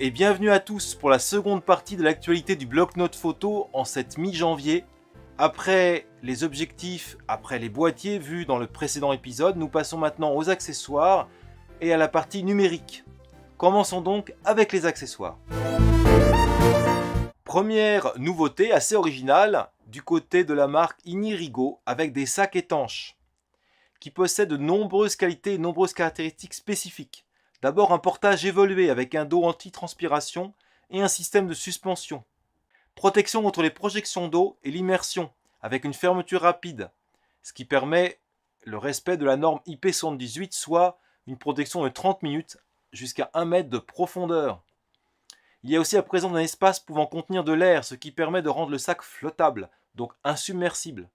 et bienvenue à tous pour la seconde partie de l'actualité du bloc-notes photo en cette mi-janvier. Après les objectifs, après les boîtiers vus dans le précédent épisode, nous passons maintenant aux accessoires et à la partie numérique. Commençons donc avec les accessoires. Première nouveauté assez originale du côté de la marque Inirigo avec des sacs étanches qui possèdent de nombreuses qualités et de nombreuses caractéristiques spécifiques. D'abord un portage évolué avec un dos anti-transpiration et un système de suspension. Protection contre les projections d'eau et l'immersion avec une fermeture rapide, ce qui permet le respect de la norme IP78, soit une protection de 30 minutes jusqu'à 1 mètre de profondeur. Il y a aussi la présence d'un espace pouvant contenir de l'air, ce qui permet de rendre le sac flottable, donc insubmersible.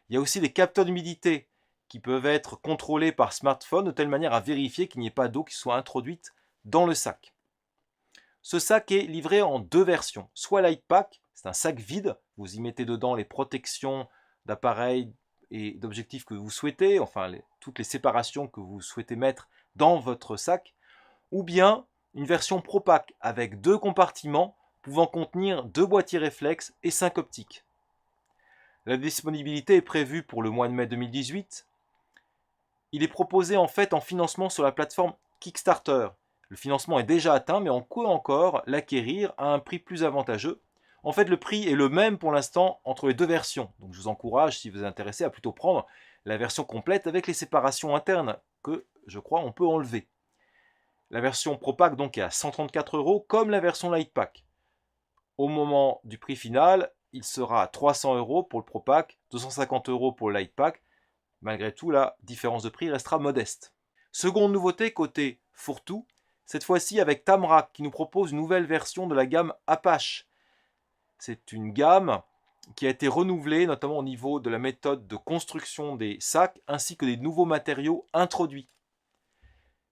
Il y a aussi des capteurs d'humidité qui peuvent être contrôlés par smartphone de telle manière à vérifier qu'il n'y ait pas d'eau qui soit introduite dans le sac. Ce sac est livré en deux versions, soit Light Pack, c'est un sac vide, vous y mettez dedans les protections d'appareils et d'objectifs que vous souhaitez, enfin toutes les séparations que vous souhaitez mettre dans votre sac, ou bien une version Pro Pack avec deux compartiments pouvant contenir 2 boîtiers réflexes et 5 optiques. La disponibilité est prévue pour le mois de mai 2018. Il est proposé en fait en financement sur la plateforme Kickstarter. Le financement est déjà atteint, mais on peut encore l'acquérir à un prix plus avantageux. En fait, le prix est le même pour l'instant entre les deux versions. Donc je vous encourage, si vous êtes intéressé, à plutôt prendre la version complète avec les séparations internes que, je crois, on peut enlever. La version Pro Pack donc est à 134 €, comme la version Light Pack. Au moment du prix final, il sera à 300 € pour le Pro Pack, 250 € pour le Light Pack. Malgré tout, la différence de prix restera modeste. Seconde nouveauté côté fourre-tout, cette fois-ci avec Tamrac qui nous propose une nouvelle version de la gamme Apache. C'est une gamme qui a été renouvelée notamment au niveau de la méthode de construction des sacs ainsi que des nouveaux matériaux introduits.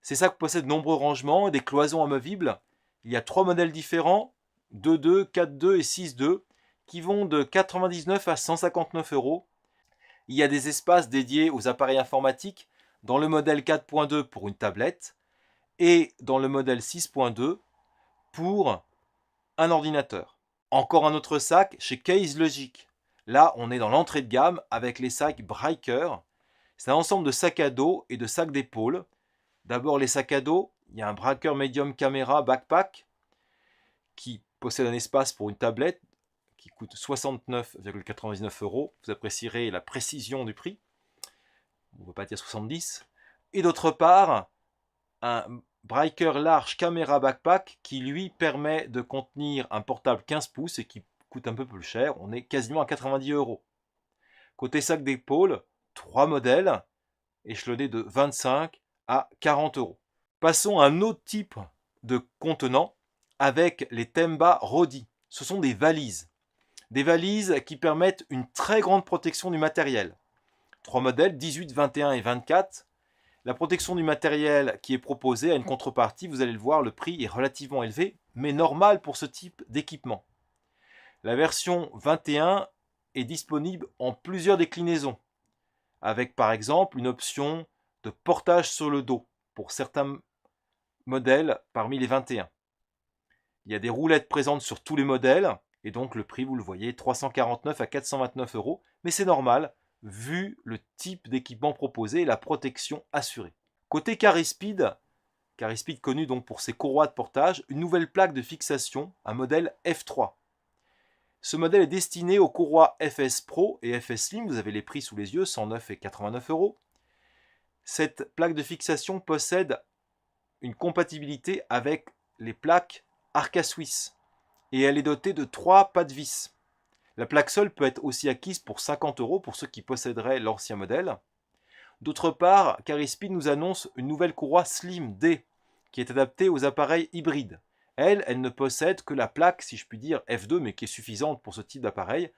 Ces sacs possèdent de nombreux rangements et des cloisons amovibles. Il y a 3 modèles différents, 2.2, 4.2 et 6.2 qui vont de 99 à 159 €. Il y a des espaces dédiés aux appareils informatiques dans le modèle 4.2 pour une tablette et dans le modèle 6.2 pour un ordinateur. Encore un autre sac chez Case Logic. Là, on est dans l'entrée de gamme avec les sacs Breaker. C'est un ensemble de sacs à dos et de sacs d'épaule. D'abord les sacs à dos, il y a un Breaker Medium Camera Backpack qui possède un espace pour une tablette qui coûte 69,99 €. Vous apprécierez la précision du prix. On ne va pas dire 70. Et d'autre part, un Breaker Large Camera Backpack qui lui permet de contenir un portable 15 pouces et qui coûte un peu plus cher. On est quasiment à 90 €. Côté sac d'épaule, 3 modèles échelonnés de 25 à 40 €. Passons à un autre type de contenant avec les Temba Rodi. Ce sont des valises. Des valises qui permettent une très grande protection du matériel. 3 modèles, 18, 21 et 24. La protection du matériel qui est proposée a une contrepartie, vous allez le voir, le prix est relativement élevé, mais normal pour ce type d'équipement. La version 21 est disponible en plusieurs déclinaisons, avec par exemple une option de portage sur le dos pour certains modèles parmi les 21. Il y a des roulettes présentes sur tous les modèles, et donc le prix, vous le voyez, 349 à 429 €, mais c'est normal, vu le type d'équipement proposé et la protection assurée. Côté Carispeed connu donc pour ses courroies de portage, une nouvelle plaque de fixation, un modèle F3. Ce modèle est destiné aux courroies FS Pro et FS Slim, vous avez les prix sous les yeux, 109 et 89 €. Cette plaque de fixation possède une compatibilité avec les plaques Arca Swiss et elle est dotée de 3 pas de vis. La plaque seule peut être aussi acquise pour 50 € pour ceux qui posséderaient l'ancien modèle. D'autre part, Carispeed nous annonce une nouvelle courroie Slim D qui est adaptée aux appareils hybrides. Elle ne possède que la plaque, si je puis dire, F2, mais qui est suffisante pour ce type d'appareil.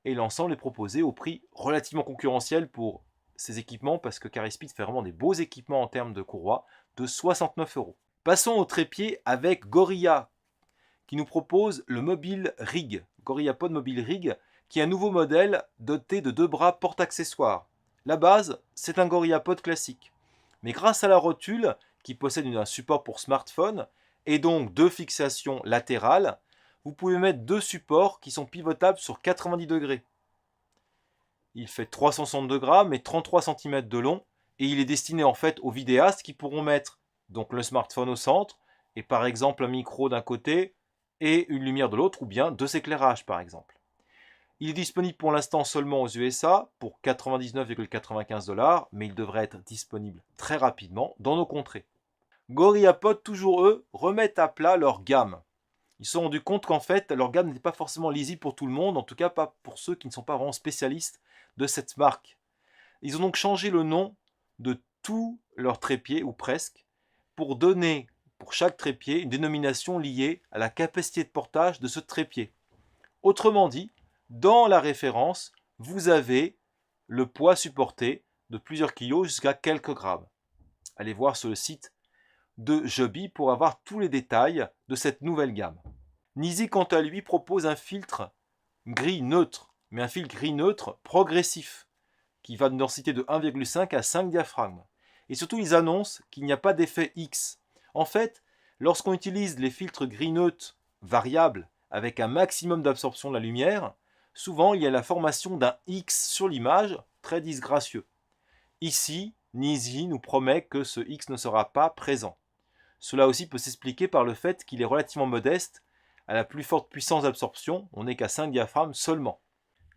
Et l'ensemble est proposé au prix relativement concurrentiel pour ces équipements, parce que Carispeed fait vraiment des beaux équipements en termes de courroie, de 69 €. Passons au trépied avec Gorilla, qui nous propose le Mobile Rig, GorillaPod Mobile Rig, qui est un nouveau modèle doté de 2 bras porte-accessoires. La base, c'est un GorillaPod classique. Mais grâce à la rotule, qui possède un support pour smartphone, et donc 2 fixations latérales, vous pouvez mettre 2 supports qui sont pivotables sur 90 degrés. Il fait 362 grammes et 33 cm de long et il est destiné en fait aux vidéastes qui pourront mettre donc le smartphone au centre et par exemple un micro d'un côté et une lumière de l'autre ou bien 2 éclairages par exemple. Il est disponible pour l'instant seulement aux USA pour 99,95 $, mais il devrait être disponible très rapidement dans nos contrées. GorillaPod, toujours eux, remettent à plat leur gamme. Ils se sont rendus compte qu'en fait, leur gamme n'était pas forcément lisible pour tout le monde, en tout cas pas pour ceux qui ne sont pas vraiment spécialistes de cette marque. Ils ont donc changé le nom de tous leurs trépieds, ou presque, pour donner pour chaque trépied une dénomination liée à la capacité de portage de ce trépied. Autrement dit, dans la référence, vous avez le poids supporté de plusieurs kilos jusqu'à quelques grammes. Allez voir sur le site de Joby pour avoir tous les détails de cette nouvelle gamme. Nisi, quant à lui, propose un filtre gris neutre, mais un filtre gris neutre progressif, qui va d'une densité de 1,5 à 5 diaphragmes. Et surtout, ils annoncent qu'il n'y a pas d'effet X. En fait, lorsqu'on utilise les filtres gris neutres variables avec un maximum d'absorption de la lumière, souvent il y a la formation d'un X sur l'image, très disgracieux. Ici, Nisi nous promet que ce X ne sera pas présent. Cela aussi peut s'expliquer par le fait qu'il est relativement modeste, à la plus forte puissance d'absorption, on n'est qu'à 5 diaphragmes seulement.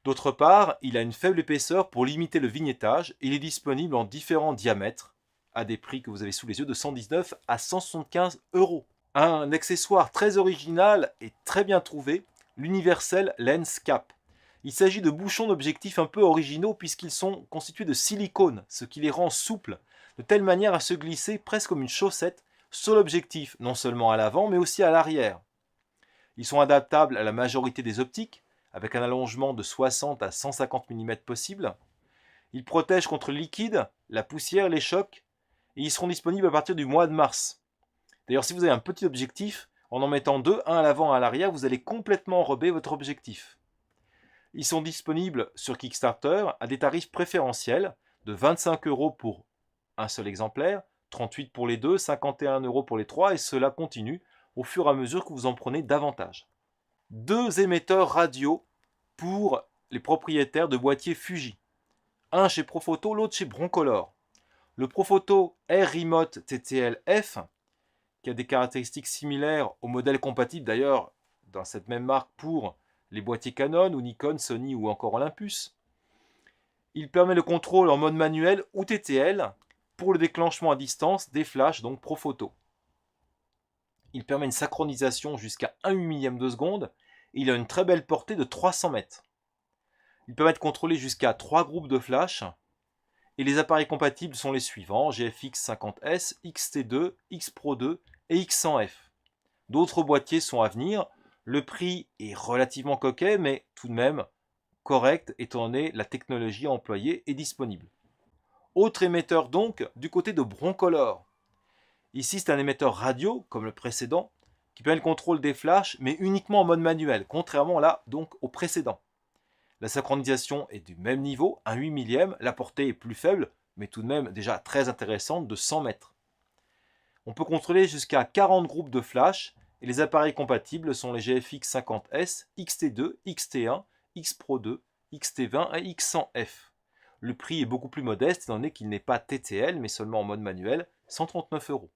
D'autre part, il a une faible épaisseur pour limiter le vignettage et il est disponible en différents diamètres, à des prix que vous avez sous les yeux de 119 à 175 €. Un accessoire très original et très bien trouvé, l'Universal Lens Cap. Il s'agit de bouchons d'objectifs un peu originaux puisqu'ils sont constitués de silicone, ce qui les rend souples, de telle manière à se glisser presque comme une chaussette sur l'objectif, non seulement à l'avant mais aussi à l'arrière. Ils sont adaptables à la majorité des optiques, avec un allongement de 60 à 150 mm possible. Ils protègent contre le liquide, la poussière, les chocs, et ils seront disponibles à partir du mois de mars. D'ailleurs, si vous avez un petit objectif, en mettant deux, un à l'avant et à l'arrière, vous allez complètement enrober votre objectif. Ils sont disponibles sur Kickstarter à des tarifs préférentiels de 25 € pour un seul exemplaire, 38 € pour les deux, 51 € pour les trois, et cela continue au fur et à mesure que vous en prenez davantage. 2 émetteurs radio pour les propriétaires de boîtiers Fuji. Un chez Profoto, l'autre chez Broncolor. Le Profoto Air Remote TTL-F, qui a des caractéristiques similaires au modèle compatible d'ailleurs dans cette même marque pour les boîtiers Canon ou Nikon, Sony ou encore Olympus. Il permet le contrôle en mode manuel ou TTL pour le déclenchement à distance des flashs, donc Profoto. Il permet une synchronisation jusqu'à 1/8 millième de seconde et il a une très belle portée de 300 mètres. Il permet de contrôler jusqu'à 3 groupes de flash et les appareils compatibles sont les suivants: GFX 50S, X-T2, X-Pro 2 et X100F. D'autres boîtiers sont à venir. Le prix est relativement coquet mais tout de même correct étant donné la technologie employée est disponible. Autre émetteur donc du côté de Broncolor. Ici, c'est un émetteur radio, comme le précédent, qui permet le contrôle des flashs, mais uniquement en mode manuel, contrairement là donc au précédent. La synchronisation est du même niveau, 1/8 millième, la portée est plus faible, mais tout de même déjà très intéressante, de 100 mètres. On peut contrôler jusqu'à 40 groupes de flash, et les appareils compatibles sont les GFX 50S, X-T2, X-T1, X-Pro 2, X-T20 et X100F. Le prix est beaucoup plus modeste, étant donné qu'il n'est pas TTL, mais seulement en mode manuel, 139 €.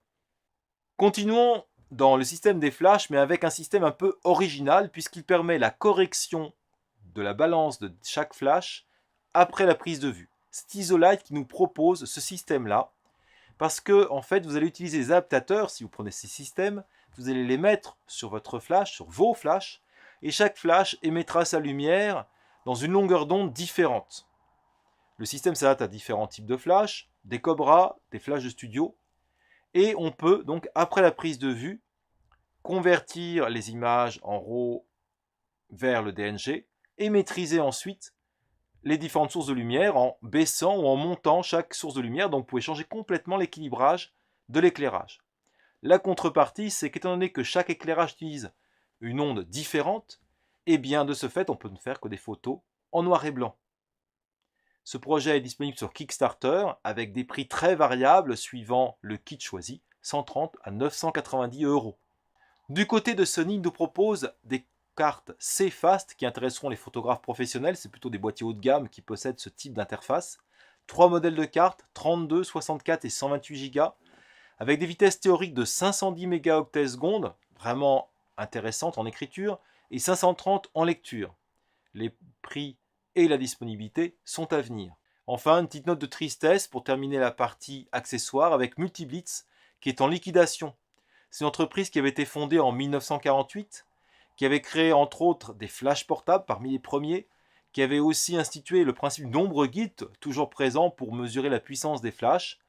Continuons dans le système des flashs, mais avec un système un peu original, puisqu'il permet la correction de la balance de chaque flash après la prise de vue. C'est Isolite qui nous propose ce système-là, parce que en fait, vous allez utiliser les adaptateurs, si vous prenez ces systèmes, vous allez les mettre sur votre flash, sur vos flashs, et chaque flash émettra sa lumière dans une longueur d'onde différente. Le système s'adapte à différents types de flashs, des Cobra, des flashs de studio, et on peut donc, après la prise de vue, convertir les images en RAW vers le DNG et maîtriser ensuite les différentes sources de lumière en baissant ou en montant chaque source de lumière. Donc vous pouvez changer complètement l'équilibrage de l'éclairage. La contrepartie, c'est qu'étant donné que chaque éclairage utilise une onde différente, et bien de ce fait, on peut ne faire que des photos en noir et blanc. Ce projet est disponible sur Kickstarter avec des prix très variables suivant le kit choisi, 130 à 990 €. Du côté de Sony, il nous propose des cartes C-Fast qui intéresseront les photographes professionnels. C'est plutôt des boîtiers haut de gamme qui possèdent ce type d'interface. 3 modèles de cartes, 32, 64 et 128 Go, avec des vitesses théoriques de 510 mégaoctets secondes, vraiment intéressantes en écriture, et 530 en lecture. Les prix et la disponibilité sont à venir. Enfin, une petite note de tristesse pour terminer la partie accessoires avec Multiblitz qui est en liquidation. C'est une entreprise qui avait été fondée en 1948, qui avait créé entre autres des flashs portables parmi les premiers, qui avait aussi institué le principe d'ombre guide, toujours présent pour mesurer la puissance des flashs.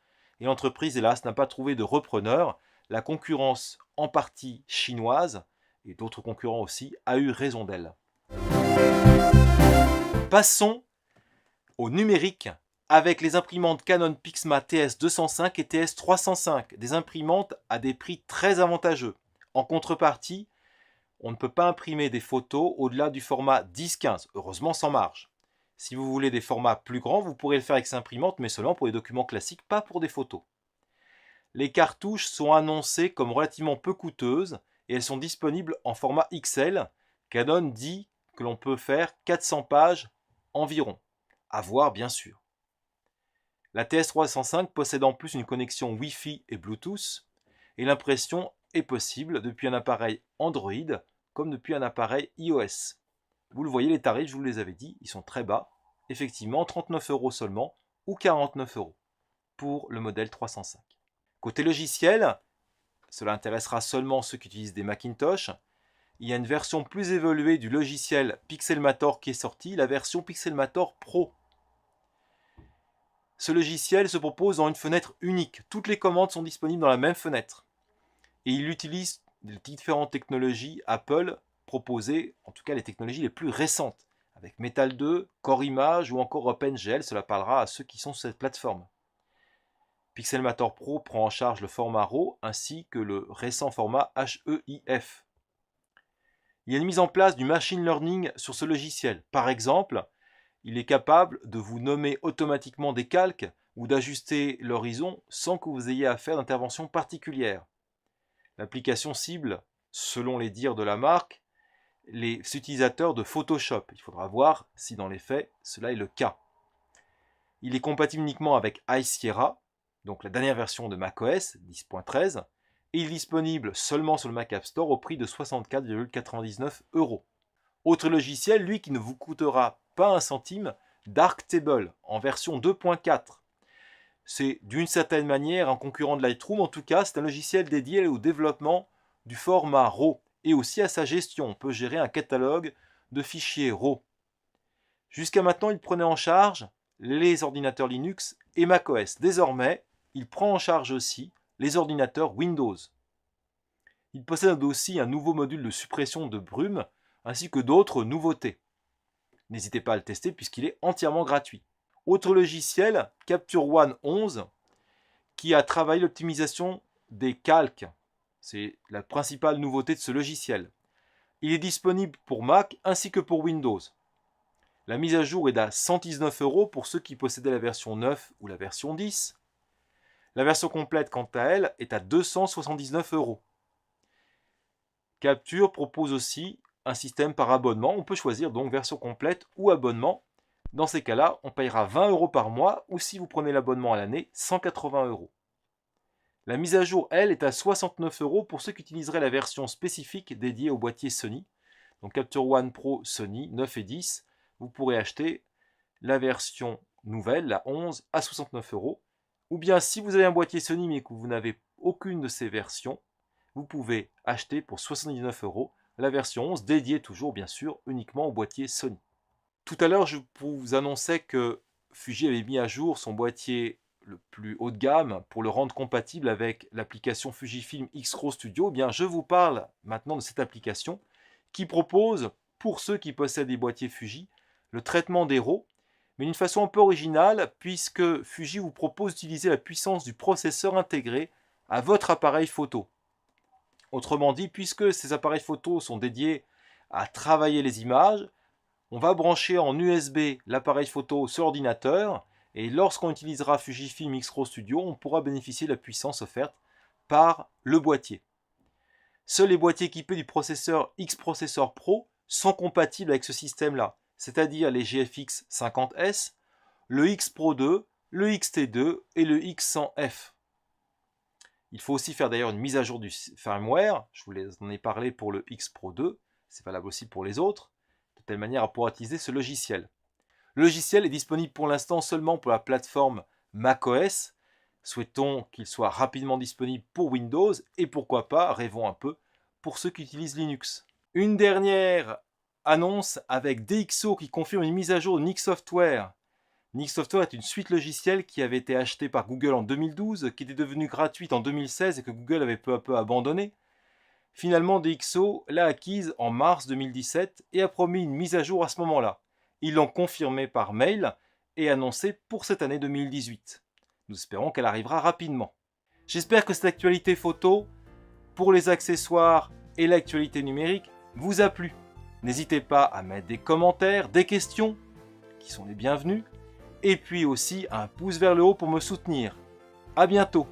Et l'entreprise, hélas, n'a pas trouvé de repreneur. La concurrence, en partie chinoise, et d'autres concurrents aussi, a eu raison d'elle. Passons au numérique avec les imprimantes Canon Pixma TS205 et TS305, des imprimantes à des prix très avantageux. En contrepartie, on ne peut pas imprimer des photos au-delà du format 10-15, heureusement sans marge. Si vous voulez des formats plus grands, vous pourrez le faire avec ces imprimantes, mais seulement pour les documents classiques, pas pour des photos. Les cartouches sont annoncées comme relativement peu coûteuses et elles sont disponibles en format XL. Canon dit que l'on peut faire 400 pages environ, à voir bien sûr. La TS305 possède en plus une connexion Wi-Fi et Bluetooth et l'impression est possible depuis un appareil Android comme depuis un appareil iOS. Vous le voyez, les tarifs, je vous les avais dit, ils sont très bas. Effectivement, 39 € seulement ou 49 € pour le modèle 305. Côté logiciel, cela intéressera seulement ceux qui utilisent des Macintosh. Il y a une version plus évoluée du logiciel Pixelmator qui est sortie, la version Pixelmator Pro. Ce logiciel se propose dans une fenêtre unique. Toutes les commandes sont disponibles dans la même fenêtre. Et il utilise les différentes technologies Apple proposées, en tout cas les technologies les plus récentes, avec Metal 2, Core Image ou encore OpenGL, cela parlera à ceux qui sont sur cette plateforme. Pixelmator Pro prend en charge le format RAW ainsi que le récent format HEIF. Il y a une mise en place du machine learning sur ce logiciel. Par exemple, il est capable de vous nommer automatiquement des calques ou d'ajuster l'horizon sans que vous ayez à faire d'intervention particulière. L'application cible, selon les dires de la marque, les utilisateurs de Photoshop. Il faudra voir si dans les faits, cela est le cas. Il est compatible uniquement avec High Sierra, donc la dernière version de macOS 10.13, et il est disponible seulement sur le Mac App Store au prix de 64,99 €. Autre logiciel, lui, qui ne vous coûtera pas un centime, Darktable en version 2.4. C'est d'une certaine manière un concurrent de Lightroom, en tout cas c'est un logiciel dédié au développement du format RAW et aussi à sa gestion. On peut gérer un catalogue de fichiers RAW. Jusqu'à maintenant, il prenait en charge les ordinateurs Linux et macOS. Désormais, il prend en charge aussi les ordinateurs Windows. Il possède aussi un nouveau module de suppression de brume ainsi que d'autres nouveautés. N'hésitez pas à le tester puisqu'il est entièrement gratuit. Autre logiciel, Capture One 11, qui a travaillé l'optimisation des calques. C'est la principale nouveauté de ce logiciel. Il est disponible pour Mac ainsi que pour Windows. La mise à jour est à 119 € pour ceux qui possédaient la version 9 ou la version 10. La version complète, quant à elle, est à 279 €. Capture propose aussi un système par abonnement. On peut choisir donc version complète ou abonnement. Dans ces cas-là, on payera 20 € par mois ou si vous prenez l'abonnement à l'année, 180 €. La mise à jour, elle, est à 69 € pour ceux qui utiliseraient la version spécifique dédiée au boîtier Sony. Donc Capture One Pro Sony 9 et 10, vous pourrez acheter la version nouvelle, la 11, à 69 €. Ou bien si vous avez un boîtier Sony mais que vous n'avez aucune de ces versions, vous pouvez acheter pour 79 € la version 11, dédiée toujours bien sûr uniquement au boîtier Sony. Tout à l'heure, je vous annonçais que Fuji avait mis à jour son boîtier le plus haut de gamme pour le rendre compatible avec l'application Fujifilm X-RAW Studio. Eh bien, je vous parle maintenant de cette application qui propose, pour ceux qui possèdent des boîtiers Fuji, le traitement des RAW, mais d'une façon un peu originale, puisque Fuji vous propose d'utiliser la puissance du processeur intégré à votre appareil photo. Autrement dit, puisque ces appareils photo sont dédiés à travailler les images, on va brancher en USB l'appareil photo sur l'ordinateur et lorsqu'on utilisera Fujifilm X-RAW Studio, on pourra bénéficier de la puissance offerte par le boîtier. Seuls les boîtiers équipés du processeur X-Processor Pro sont compatibles avec ce système-là, c'est-à-dire les GFX 50S, le X Pro 2, le XT2 et le X100F. Il faut aussi faire d'ailleurs une mise à jour du firmware, je vous en ai parlé pour le X Pro 2, c'est valable aussi pour les autres, de telle manière à pouvoir utiliser ce logiciel. Le logiciel est disponible pour l'instant seulement pour la plateforme macOS. Souhaitons qu'il soit rapidement disponible pour Windows et pourquoi pas, rêvons un peu, pour ceux qui utilisent Linux. Une dernière annonce avec DxO qui confirme une mise à jour de Nix Software. Nix Software est une suite logicielle qui avait été achetée par Google en 2012, qui était devenue gratuite en 2016 et que Google avait peu à peu abandonnée. Finalement, DxO l'a acquise en mars 2017 et a promis une mise à jour à ce moment-là. Ils l'ont confirmé par mail et annoncé pour cette année 2018. Nous espérons qu'elle arrivera rapidement. J'espère que cette actualité photo, pour les accessoires et l'actualité numérique, vous a plu. N'hésitez pas à mettre des commentaires, des questions, qui sont les bienvenus, et puis aussi un pouce vers le haut pour me soutenir. À bientôt.